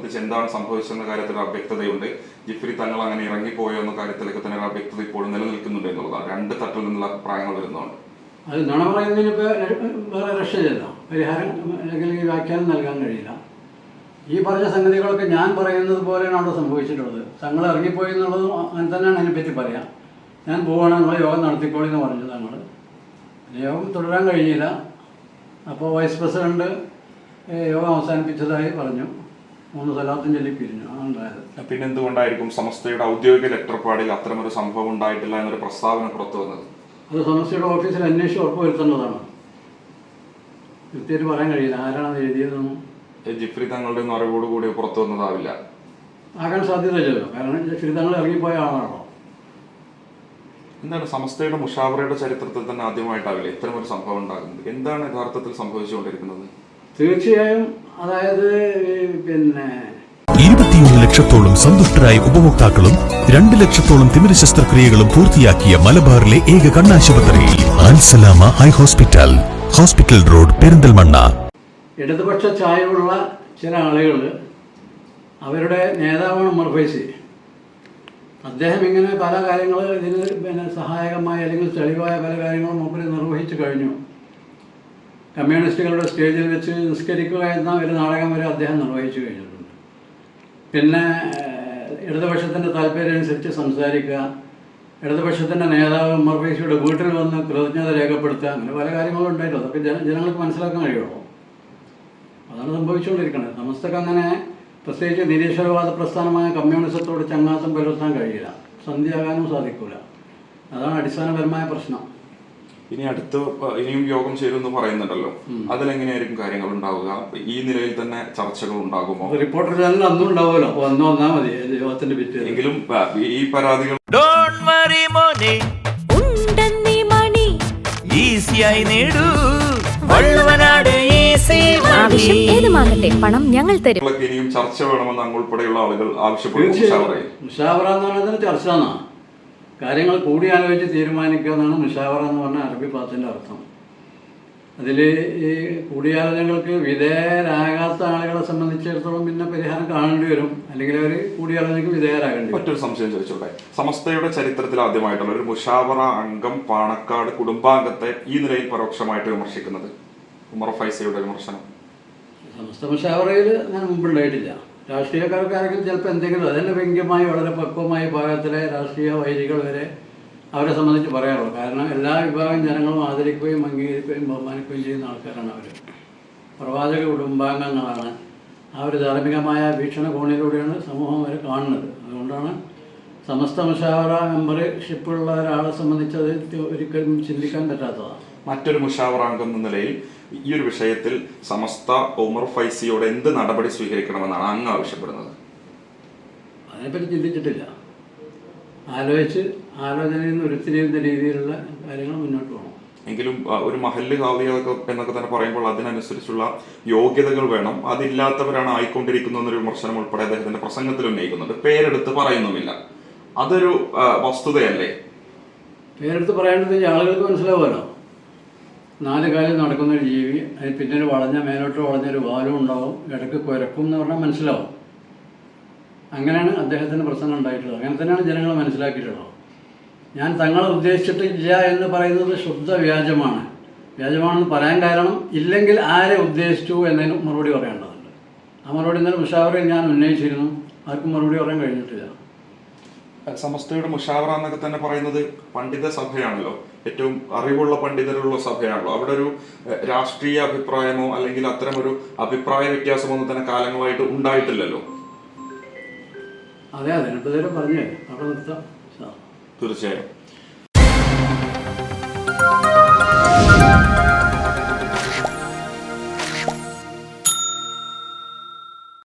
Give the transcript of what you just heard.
സംബന്ധിച്ച് എന്താണ് സംഭവിച്ചെന്ന കാര്യത്തിൽ അവ്യക്തതയുണ്ട്. ജിഫ്രി തങ്ങൾ അങ്ങനെ ഇറങ്ങിപ്പോയോ എന്ന കാര്യത്തിലൊക്കെ തന്നെ അവ്യക്തത ഇപ്പോഴും നിലനിൽക്കുന്നുണ്ട് എന്നുള്ളതാണ്. രണ്ട് തട്ടിൽ നിന്നുള്ള അഭിപ്രായങ്ങൾ വരുന്നുണ്ട്. അത് നുണ പറയുന്നതിന് ഇപ്പോൾ വേറെ രക്ഷയില്ല, പരിഹാരം അല്ലെങ്കിൽ വ്യാഖ്യാനം നൽകാൻ കഴിയില്ല. ഈ പറഞ്ഞ സംഗതികളൊക്കെ ഞാൻ പറയുന്നത് പോലെയാണ് അവിടെ സംഭവിച്ചിട്ടുള്ളത്. തങ്ങൾ ഇറങ്ങിപ്പോയി എന്നുള്ളതും അങ്ങനെ തന്നെയാണ് അതിനെപ്പറ്റി പറയാം. ഞാൻ പോവുകയാണ്, നിങ്ങൾ യോഗം നടത്തിക്കോളി എന്ന് പറഞ്ഞു തങ്ങൾ. യോഗം തുടരാൻ കഴിഞ്ഞില്ല. അപ്പോൾ വൈസ് പ്രസിഡന്റ് യോഗം അവസാനിപ്പിച്ചതായി പറഞ്ഞു. 3 സ്ഥലത്തും ചൊല്ലി പിരിഞ്ഞു. ഉണ്ടായത്. പിന്നെ എന്തുകൊണ്ടായിരിക്കും സമസ്തയുടെ ഔദ്യോഗിക ലെറ്റർപാടിൽ അത്തരമൊരു സംഭവം ഉണ്ടായിട്ടില്ല എന്നൊരു പ്രസ്താവന പുറത്തു വന്നത്? അത് സമസ്തയുടെ ഓഫീസിൽ അന്വേഷിച്ച് ഉറപ്പുവരുത്തേണ്ടതാണ്. കൃത്യമായിട്ട് പറയാൻ കഴിയില്ല ആരാണ് എഴുതിയതെന്നും. ജിഫ്രി തങ്ങളുടെ ഒന്നും അറിവോടുകൂടി പുറത്തു വന്നതാവില്ല. ആകാൻ സാധ്യതയില്ലല്ലോ, കാരണം ജിഫ്രി തങ്ങൾ ഇറങ്ങിപ്പോയ ആളാണല്ലോ. എന്താണ് സമസ്തയുടെ മുഷാവറയുടെ ചരിത്രത്തിൽ തന്നെ ആദ്യമായിട്ടാവില്ലേ ഇത്തരമൊരു സംഭവം ഉണ്ടാകുന്നത്? എന്താണ് യഥാർത്ഥത്തിൽ സംഭവിച്ചുകൊണ്ടിരിക്കുന്നത്? തീർച്ചയായും അതായത് 21 ലക്ഷത്തോളം സന്തുഷ്ടരായ ഉപഭോക്താക്കളും 2 ലക്ഷത്തോളം തിമിര ശസ്ത്രക്രിയകളും പൂർത്തിയാക്കിയ മലബാറിലെ ഏക കണ്ണാശുപത്രി Al Salama high hospital, hospital road, Perinthalmanna. ഇടതുപക്ഷ ചായവുള്ള ചില ആളുകൾ, അവരുടെ നേതാവാണ് ഉമർ ഫൈസി. അദ്ദേഹം ഇങ്ങനെ പല കാര്യങ്ങൾ ഇതിന് സഹായകമായ അല്ലെങ്കിൽ തെളിവായ പല കാര്യങ്ങളും മൂപ്പര് നിർവഹിച്ചു കഴിഞ്ഞു. കമ്മ്യൂണിസ്റ്റുകളുടെ സ്റ്റേജിൽ വെച്ച് നിസ്കരിക്കുക എന്ന ഒരു നാടകം വരെ അദ്ദേഹം നിർവഹിച്ചു കഴിഞ്ഞിട്ടുണ്ട്. പിന്നെ ഇടതുപക്ഷത്തിൻ്റെ താല്പര്യം അനുസരിച്ച് സംസാരിക്കുക, ഇടതുപക്ഷത്തിൻ്റെ നേതാവ് ഉമർ ഫൈസിയുടെ വീട്ടിൽ വന്ന് കൃതജ്ഞത രേഖപ്പെടുത്തുക, അങ്ങനെ പല കാര്യങ്ങളും ഉണ്ടായിട്ടുള്ളത്. അതൊക്കെ ജനങ്ങൾക്ക് മനസ്സിലാക്കാൻ കഴിയുള്ളൂ. അതാണ് സംഭവിച്ചുകൊണ്ടിരിക്കുന്നത്. സമസ്തക്ക് അങ്ങനെ പ്രത്യേകിച്ച് നിരീശ്വരവാദ പ്രസ്ഥാനമായ കമ്മ്യൂണിസത്തോട് ചങ്ങാത്തം പുലർത്താൻ കഴിയില്ല, സന്ധിയാകാനും സാധിക്കില്ല. അതാണ് അടിസ്ഥാനപരമായ പ്രശ്നം. ഇനിയും യോഗം ചേരുമെന്ന് പറയുന്നുണ്ടല്ലോ, അതിലെങ്ങനെയായിരിക്കും കാര്യങ്ങൾ ഉണ്ടാവുക? ഈ നിലയിൽ തന്നെ ചർച്ചകൾ ഉണ്ടാകുമോ? റിപ്പോർട്ടർ ചാനൽ അന്നും ഉണ്ടാവുമല്ലോ, അപ്പോൾ അന്ന് വന്നാൽ മതി യോഗത്തിന്റെ പിറ്റേ. എങ്കിലും ഈ പരാതികൾ പണം ഞങ്ങൾ തരും. ഇനിയും ചർച്ച വേണമെന്ന് അങ്ങുൾപ്പെടെയുള്ള ആളുകൾ ആവശ്യപ്പെടുന്നു. മുഷാവറ എന്ന് പറയുന്നത് ചർച്ച എന്നാണ്. കാര്യങ്ങൾ കൂടിയാലോചിച്ച് തീരുമാനിക്കുക എന്നാണ് മുഷാവറ എന്ന് പറഞ്ഞ അറബി പദത്തിൻ്റെ അർത്ഥം. അതിൽ ഈ കൂടിയാലോചനകൾക്ക് വിധേയരാകാത്ത ആളുകളെ സംബന്ധിച്ചിടത്തോളം പിന്നെ പരിഹാരം കാണേണ്ടി വരും, അല്ലെങ്കിൽ അവർ കൂടിയാലോചനയ്ക്ക് വിധേയരാകേണ്ടി വരും. മറ്റൊരു സംശയം ചോദിച്ചോട്ടെ, സമസ്തയുടെ ചരിത്രത്തിൽ ആദ്യമായിട്ടുള്ള ഒരു മുഷാവറ അംഗം പാണക്കാട് കുടുംബാംഗത്തെ ഈ നിലയിൽ പരോക്ഷമായിട്ട് വിമർശിക്കുന്നത്, ഉമർ ഫൈസിയുടെ വിമർശനം സമസ്ത മുഷാവറയിൽ ഞാൻ മുമ്പുണ്ടായിട്ടില്ല. രാഷ്ട്രീയക്കാർക്ക് ആരെങ്കിലും ചിലപ്പോൾ എന്തെങ്കിലും അതിൻ്റെ വ്യംഗ്യമായി വളരെ പക്വമായ വിഭാഗത്തിലെ രാഷ്ട്രീയ വൈരികൾ വരെ അവരെ സംബന്ധിച്ച് പറയാറുള്ളൂ. കാരണം എല്ലാ വിഭാഗം ജനങ്ങളും ആദരിക്കുകയും അംഗീകരിക്കുകയും ബഹുമാനിക്കുകയും ചെയ്യുന്ന ആൾക്കാരാണ് അവർ. പ്രവാചക കുടുംബാംഗങ്ങളാണ്. ആ ഒരു ധാർമ്മികമായ വീക്ഷണകോണിലൂടെയാണ് സമൂഹം അവരെ കാണുന്നത്. അതുകൊണ്ടാണ് സമസ്ത മുഷാവറ മെമ്പർഷിപ്പുള്ള ഒരാളെ സംബന്ധിച്ച് അത് ഒരിക്കലും ചിന്തിക്കാൻ പറ്റാത്തതാണ്. മറ്റൊരു മുഷാവറ അംഗം എന്ന നിലയിൽ ഈ ഒരു വിഷയത്തിൽ സമസ്ത ഉമർ ഫൈസിയോട് എന്ത് നടപടി സ്വീകരിക്കണമെന്നാണ് അങ്ങ് ആവശ്യപ്പെടുന്നത്? അതിനെപ്പറ്റി ചിന്തിച്ചിട്ടില്ല. ആലോചനയിൽ നിന്ന് ഉരുത്തിരിയുന്ന രീതിയിലുള്ള കാര്യങ്ങൾ മുന്നോട്ട് പോകണം. എങ്കിലും ഒരു മഹല്ല് ഖാദിയൊക്കെ എന്നൊക്കെ തന്നെ പറയുമ്പോൾ അതിനനുസരിച്ചുള്ള യോഗ്യതകൾ വേണം. അതില്ലാത്തവരാണ് ആയിക്കൊണ്ടിരിക്കുന്നത് എന്നൊരു വിമർശനം ഉൾപ്പെടെ അദ്ദേഹത്തിന്റെ പ്രസംഗത്തിൽ ഉന്നയിക്കുന്നുണ്ട്. പേരെടുത്ത് പറയുന്നുമില്ല. അതൊരു വസ്തുതയല്ലേ? പേരെടുത്ത് പറയേണ്ടത് ആളുകൾക്ക് മനസ്സിലാവുമല്ലോ. 4 കാലിൽ നടക്കുന്നൊരു ജീവി, അതിന് പിന്നീട് മേലോട്ട് വളഞ്ഞൊരു വാലും ഉണ്ടാവും, ഇടയ്ക്ക് കുരക്കും എന്ന് പറഞ്ഞാൽ മനസ്സിലാവും. അങ്ങനെയാണ് അദ്ദേഹത്തിൻ്റെ പ്രസംഗം ഉണ്ടായിട്ടുള്ളത്. അങ്ങനെ തന്നെയാണ് ജനങ്ങൾ മനസ്സിലാക്കിയിട്ടുള്ളത്. ഞാൻ തങ്ങളെ ഉദ്ദേശിച്ചിട്ടില്ല എന്ന് പറയുന്നത് ശുദ്ധ വ്യാജമാണ്. വ്യാജമാണെന്ന് പറയാൻ കാരണം ഇല്ലെങ്കിൽ ആരെ ഉദ്ദേശിച്ചു എന്നതിന് മറുപടി പറയേണ്ടതുണ്ട്. ആ മറുപടി ഇന്നലെ മുഷാവറയിൽ ഞാൻ ഉന്നയിച്ചിരുന്നു. ആർക്കും മറുപടി പറയാൻ കഴിഞ്ഞിട്ടില്ല. സമസ്തയുടെ മുഷാവറ എന്നൊക്കെ തന്നെ പറയുന്നത് പണ്ഡിത സഭയാണല്ലോ, ഏറ്റവും അറിവുള്ള പണ്ഡിതരുള്ള സഭയാണല്ലോ. അവിടെ ഒരു രാഷ്ട്രീയ അഭിപ്രായമോ അല്ലെങ്കിൽ അത്തരം ഒരു അഭിപ്രായ വ്യത്യാസമോ ഒന്നും തന്നെ കാലങ്ങളായിട്ട് ഉണ്ടായിട്ടില്ലല്ലോ. അതെ, അതിനെപ്പറ്റി പറഞ്ഞേ അവിടെ നിർത്താം. തീർച്ചയായും.